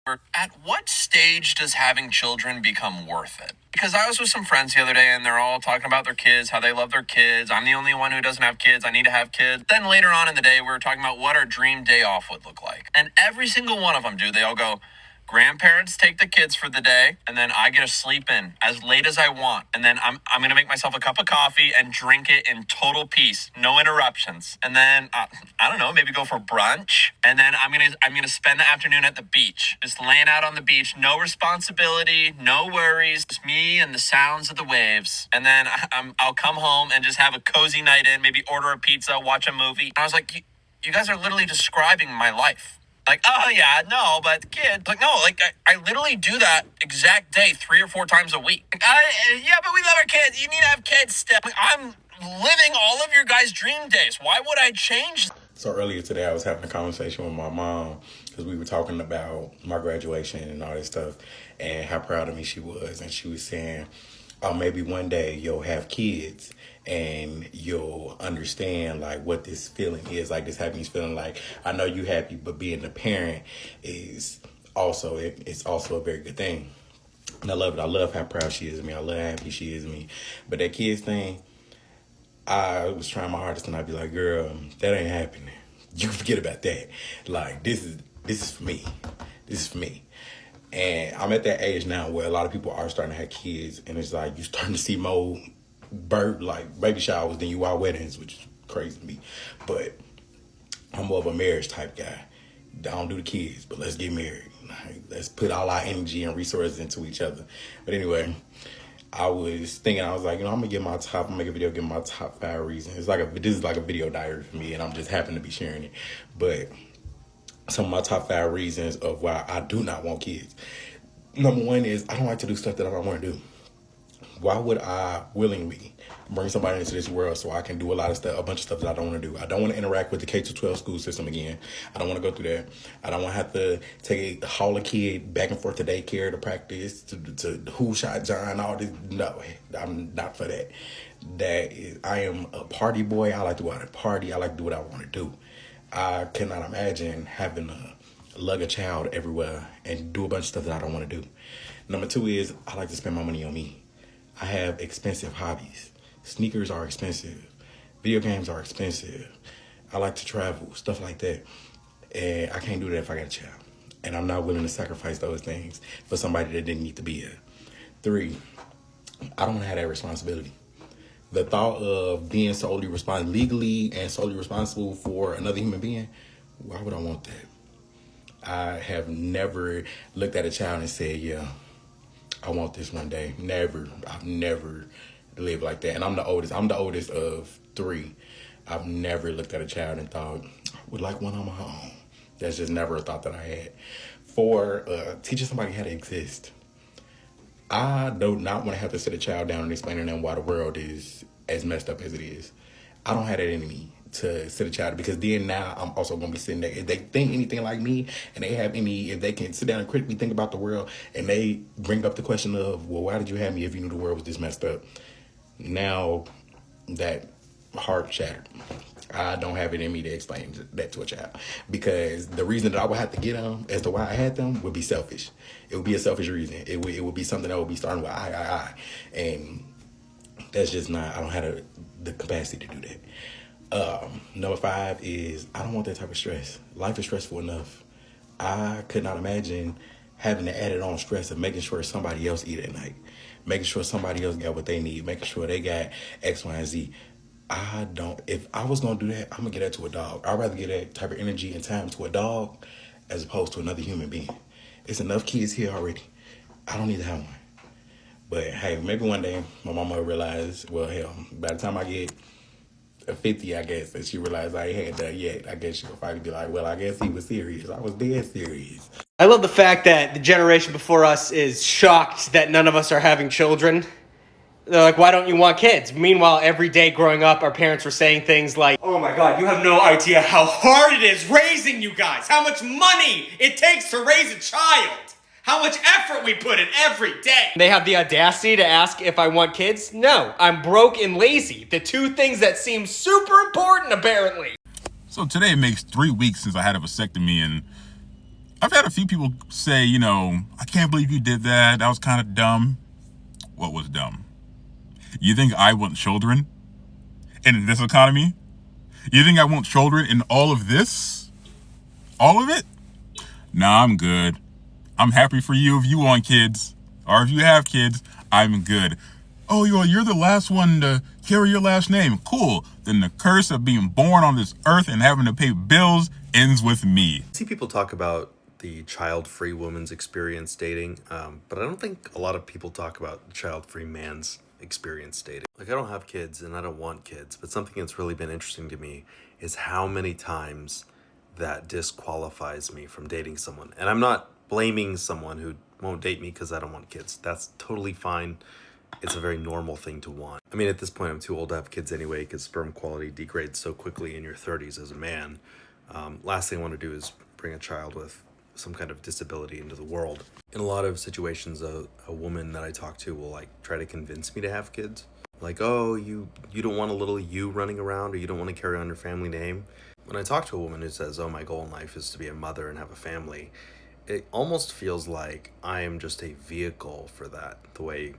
At what stage does having children become worth it? Because I was with some friends the other day and they're all talking about their kids, how they love their kids. I'm the only one who doesn't have kids. I need to have kids. Then later on in the day, we were talking about what our dream day off would look like. And every single one of them do. They all go, grandparents take the kids for the day, and then I get to sleep in as late as I want. And then I'm going to make myself a cup of coffee and drink it in total peace, no interruptions. And then I don't know, maybe go for brunch. And then I'm going to spend the afternoon at the beach, just laying out on the beach, no responsibility, no worries, just me and the sounds of the waves. And then I'll come home and just have a cozy night in, maybe order a pizza, watch a movie. And I was like, you guys are literally describing my life. Like, oh yeah, no, but kid, like, no, like, I literally do that exact day 3 or 4 times a week. Like, yeah, but we love our kids. You need to have kids still. Like, I'm living all of your guys' dream days. Why would I change? So earlier today, I was having a conversation with my mom because we were talking about my graduation and all this stuff and how proud of me she was. And she was saying, oh, maybe one day you'll have kids and you'll understand like what this feeling is, like this happiness feeling. Like, I know you happy, but being a parent is also, it's also a very good thing. And I love it. I love how proud she is of me. I love how happy she is of me. But that kids thing, I was trying my hardest and I'd be like, girl, that ain't happening. You forget about that. Like, this is for me. This is for me. And I'm at that age now where a lot of people are starting to have kids, and it's like you starting to see more baby showers than you are weddings, which is crazy to me. But I'm more of a marriage type guy. I don't do the kids, but let's get married. Like, let's put all our energy and resources into each other. But anyway, I was thinking, I was like, I'm gonna make a video, give my top 5 reasons. This is like a video diary for me, and I'm just happen to be sharing it. But some of my top 5 reasons of why I do not want kids. Number 1 is I don't like to do stuff that I don't want to do. Why would I willingly bring somebody into this world so I can do a bunch of stuff that I don't want to do? I don't want to interact with the K-12 school system again. I don't want to go through that. I don't want to have to haul a kid back and forth to daycare, to practice, to who shot John, all this. No, I'm not for that. I am a party boy. I like to go out and party. I like to do what I want to do. I cannot imagine having to lug a child everywhere and do a bunch of stuff that I don't want to do. Number 2 is I like to spend my money on me. I have expensive hobbies. Sneakers are expensive. Video games are expensive. I like to travel, stuff like that. And I can't do that if I got a child. And I'm not willing to sacrifice those things for somebody that didn't need to be here. 3, I don't have that responsibility. The thought of being legally and solely responsible for another human being, why would I want that? I have never looked at a child and said, yeah, I want this one day. Never. I've never lived like that. And I'm the oldest. I'm the oldest of 3. I've never looked at a child and thought, I would like one on my own. That's just never a thought that I had. 4, teaching somebody how to exist. I do not want to have to sit a child down and explain to them why the world is as messed up as it is. I don't have that in me to sit a child, because then now I'm also going to be sitting there. If they think anything like me and if they can sit down and critically think about the world and they bring up the question of, well, why did you have me if you knew the world was this messed up? Now that heart shattered. I don't have it in me to explain that to a child, because the reason that I would have to get them as to why I had them would be selfish. It would be a selfish reason. It would be something that would be starting with I. And that's just not, I don't have the capacity to do that. Number 5 is I don't want that type of stress. Life is stressful enough. I could not imagine having to add it on stress of making sure somebody else eat at night, making sure somebody else got what they need, making sure they got X, Y, and Z. If I was going to do that, I'm going to get that to a dog. I'd rather get that type of energy and time to a dog as opposed to another human being. It's enough kids here already. I don't need to have one. But hey, maybe one day my mama will realize, well, hell, by the time I get 50, I guess, that she realized I ain't had that yet. I guess she'll finally be like, well, I guess he was serious. I was dead serious. I love the fact that the generation before us is shocked that none of us are having children. They're like, why don't you want kids? Meanwhile, every day growing up, our parents were saying things like, oh my God, you have no idea how hard it is raising you guys, how much money it takes to raise a child, how much effort we put in every day. They have the audacity to ask if I want kids? No, I'm broke and lazy. The 2 things that seem super important, apparently. So today it makes 3 weeks since I had a vasectomy, and I've had a few people say, you know, I can't believe you did that. That was kind of dumb. What was dumb? You think I want children in this economy? You think I want children in all of this? All of it? Nah, I'm good. I'm happy for you if you want kids. Or if you have kids, I'm good. Oh, you're the last one to carry your last name. Cool. Then the curse of being born on this earth and having to pay bills ends with me. I see people talk about the child-free woman's experience dating, but I don't think a lot of people talk about the child-free man's experience dating. Like, I don't have kids and I don't want kids, but something that's really been interesting to me is how many times that disqualifies me from dating someone. And I'm not blaming someone who won't date me because I don't want kids. That's totally fine. It's a very normal thing to want. I mean, at this point, I'm too old to have kids anyway because sperm quality degrades so quickly in your 30s as a man. Last thing I want to do is bring a child with some kind of disability into the world. In a lot of situations, a woman that I talk to will like try to convince me to have kids. Like, oh, you don't want a little you running around, or you don't want to carry on your family name. When I talk to a woman who says, oh, my goal in life is to be a mother and have a family, it almost feels like I am just a vehicle for that, the way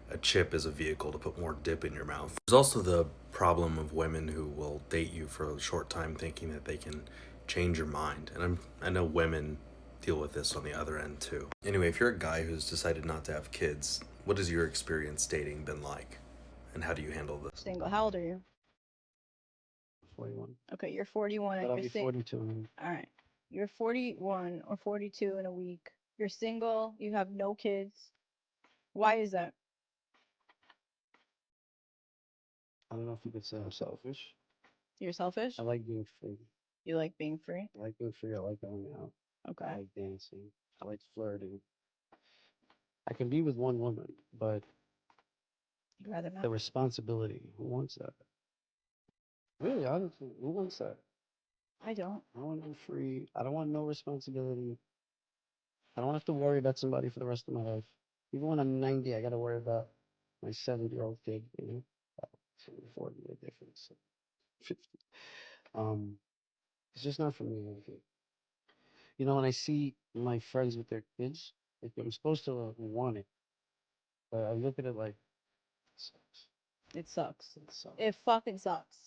a chip is a vehicle to put more dip in your mouth. There's also the problem of women who will date you for a short time thinking that they can change your mind. And I know women deal with this on the other end too. Anyway, if you're a guy who's decided not to have kids, what has your experience dating been like? And how do you handle this? Single. How old are you? 41. Okay, you're 41 But and I'll you're be single. 42. All right. You're 41 or 42 in a week. You're single. You have no kids. Why is that? I don't know if you could say I'm selfish. You're selfish? I like being free. You like being free? I like being free. I like going out. I Okay. like dancing. I like flirting. I can be with one woman, but You'd rather not? the responsibility, who wants that? Really, honestly, who wants that? I don't. I want to be free. I don't want no responsibility. I don't have to worry about somebody for the rest of my life. Even when I'm 90, I got to worry about my 70-year-old kid, you know? 40 year difference. 50. It's just not for me. I think. You know, when I see my friends with their kids, like, I'm supposed to want it, but I look at it like, sucks. It sucks. It sucks. It fucking sucks.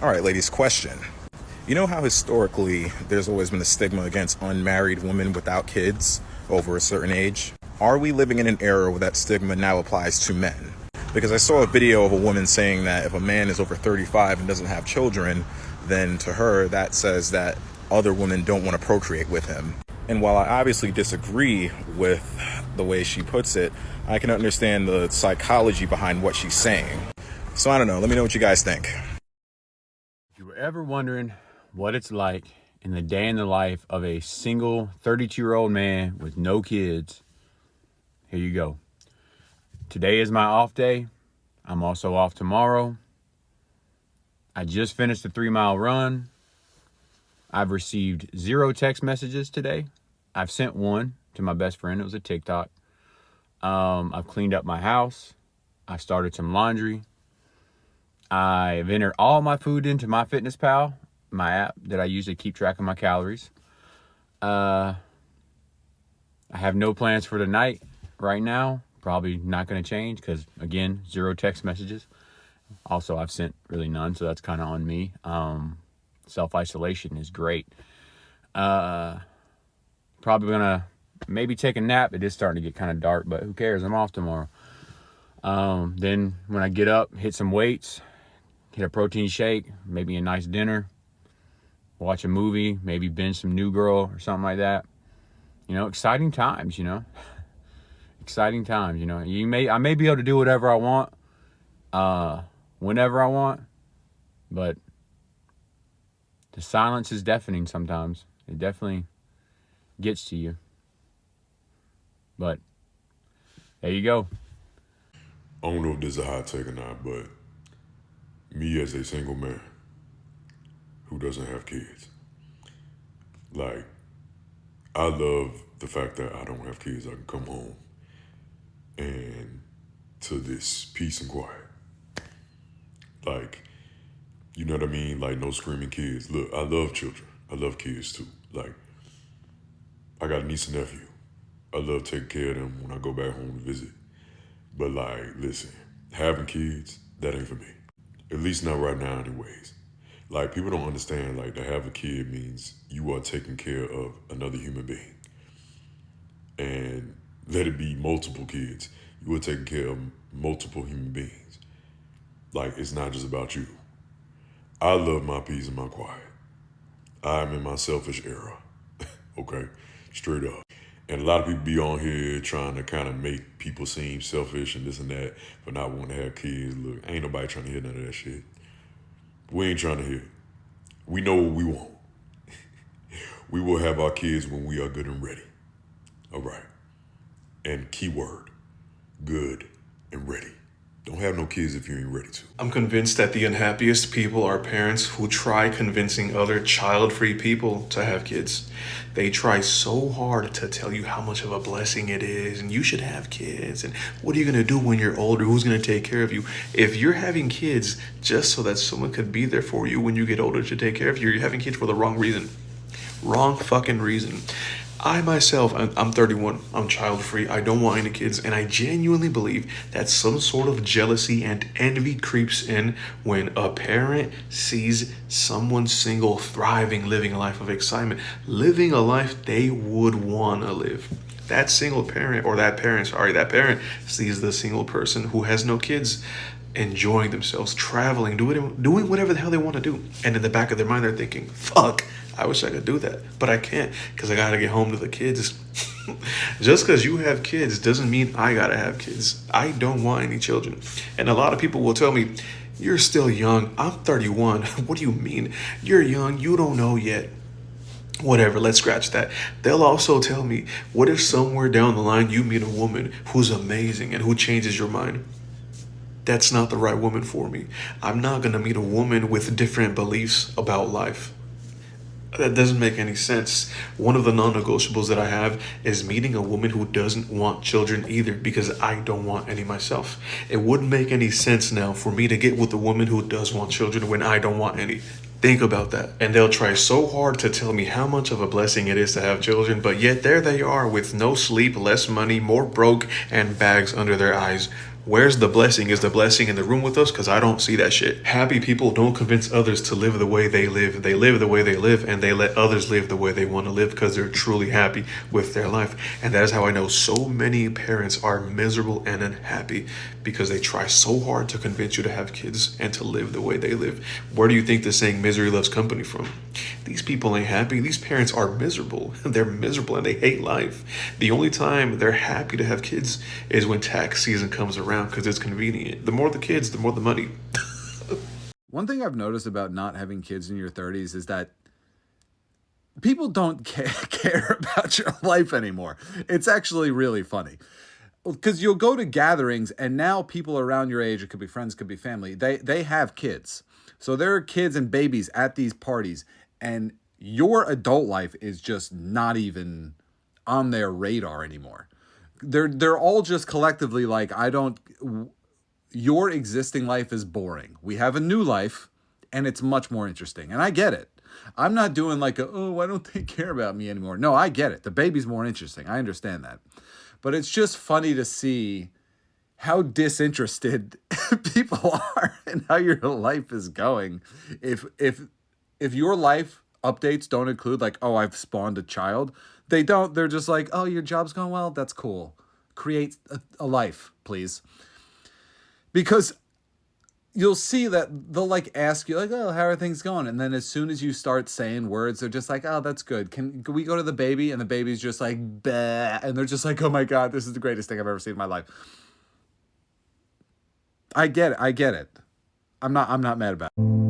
All right, ladies, question. You know how historically there's always been a stigma against unmarried women without kids over a certain age? Are we living in an era where that stigma now applies to men? Because I saw a video of a woman saying that if a man is over 35 and doesn't have children, then to her that says that other women don't want to procreate with him. And while I obviously disagree with the way she puts it, I can understand the psychology behind what she's saying. So I don't know, let me know what you guys think. If you were ever wondering what it's like in the day in the life of a single 32-year-old man with no kids, here you go. Today is my off day. I'm also off tomorrow. I just finished a 3-mile run. I've received 0 text messages today. I've sent one to my best friend. It was a TikTok. I've cleaned up my house. I started some laundry. I've entered all my food into MyFitnessPal, my app that I use to keep track of my calories. I have no plans for tonight right now. Probably not going to change because, again, 0 text messages. Also, I've sent really none, so that's kind of on me. Self-isolation is great. Probably going to maybe take a nap. It is starting to get kind of dark, but who cares? I'm off tomorrow. Then when I get up, hit some weights, hit a protein shake, maybe a nice dinner, watch a movie, maybe binge some New Girl or something like that. You know, exciting times, you know. Exciting times, you know. I may be able to do whatever I want, whenever I want, but the silence is deafening sometimes. It definitely gets to you. But there you go. I don't know if this is a hot take or not, but me as a single man who doesn't have kids, like, I love the fact that I don't have kids. I can come home and to this peace and quiet. Like, you know what I mean? Like, no screaming kids. Look, I love children. I love kids too. Like, I got a niece and nephew. I love taking care of them when I go back home to visit. But like, listen, having kids, that ain't for me. At least not right now anyways. Like, people don't understand, like, to have a kid means you are taking care of another human being. And let it be multiple kids. You are taking care of multiple human beings. Like, it's not just about you. I love my peace and my quiet. I'm in my selfish era. Okay? Straight up. And a lot of people be on here trying to kind of make people seem selfish and this and that for not wanting to have kids. Look, ain't nobody trying to hear none of that shit. We ain't trying to hear. We know what we want. We will have our kids when we are good and ready. All right. And keyword, good and ready. Don't have no kids if you ain't ready to. I'm convinced that the unhappiest people are parents who try convincing other child-free people to have kids. They try so hard to tell you how much of a blessing it is and you should have kids and what are you going to do when you're older? Who's going to take care of you? If you're having kids just so that someone could be there for you when you get older to take care of you, you're having kids for the wrong reason. Wrong fucking reason. I myself, I'm 31, I'm child-free, I don't want any kids, and I genuinely believe that some sort of jealousy and envy creeps in when a parent sees someone single, thriving, living a life of excitement, living a life they would want to live. That single parent, or that parent sees the single person who has no kids enjoying themselves, traveling, doing whatever the hell they want to do. And in the back of their mind, they're thinking, fuck, I wish I could do that, but I can't because I gotta get home to the kids. Just because you have kids doesn't mean I gotta have kids. I don't want any children. And a lot of people will tell me, you're still young. I'm 31. What do you mean? You're young. You don't know yet. Whatever, let's scratch that. They'll also tell me, what if somewhere down the line you meet a woman who's amazing and who changes your mind? That's not the right woman for me. I'm not gonna meet a woman with different beliefs about life. That doesn't make any sense. One of the non-negotiables that I have is meeting a woman who doesn't want children either because I don't want any myself. It wouldn't make any sense now for me to get with a woman who does want children when I don't want any. Think about that. And they'll try so hard to tell me how much of a blessing it is to have children, but yet there they are with no sleep, less money, more broke, and bags under their eyes. Where's the blessing? Is the blessing in the room with us? Because I don't see that shit. Happy people don't convince others to live the way they live. They live the way they live, and they let others live the way they want to live because they're truly happy with their life. And that is how I know so many parents are miserable and unhappy because they try so hard to convince you to have kids and to live the way they live. Where do you think the saying misery loves company from? These people ain't happy. These parents are miserable. They're miserable and they hate life. The only time they're happy to have kids is when tax season comes around because it's convenient. The more the kids, the more the money. One thing I've noticed about not having kids in your 30s is that people don't care about your life anymore. It's actually really funny. Because you'll go to gatherings and now people around your age, it could be friends, could be family, they have kids. So there are kids and babies at these parties and your adult life is just not even on their radar anymore. They're all just collectively like, your existing life is boring. We have a new life and it's much more interesting. And I get it. I'm not doing like, why don't they care about me anymore? No, I get it. The baby's more interesting. I understand that. But it's just funny to see how disinterested people are in how your life is going. If your life updates don't include like, oh, I've spawned a child, they don't. They're just like, oh, your job's going well. That's cool. Create a life, please. Because you'll see that they'll like ask you like, oh, how are things going? And then as soon as you start saying words, they're just like, oh, that's good. Can we go to the baby? And the baby's just like, bah. And they're just like, oh my God, this is the greatest thing I've ever seen in my life. I get it. I'm not mad about it.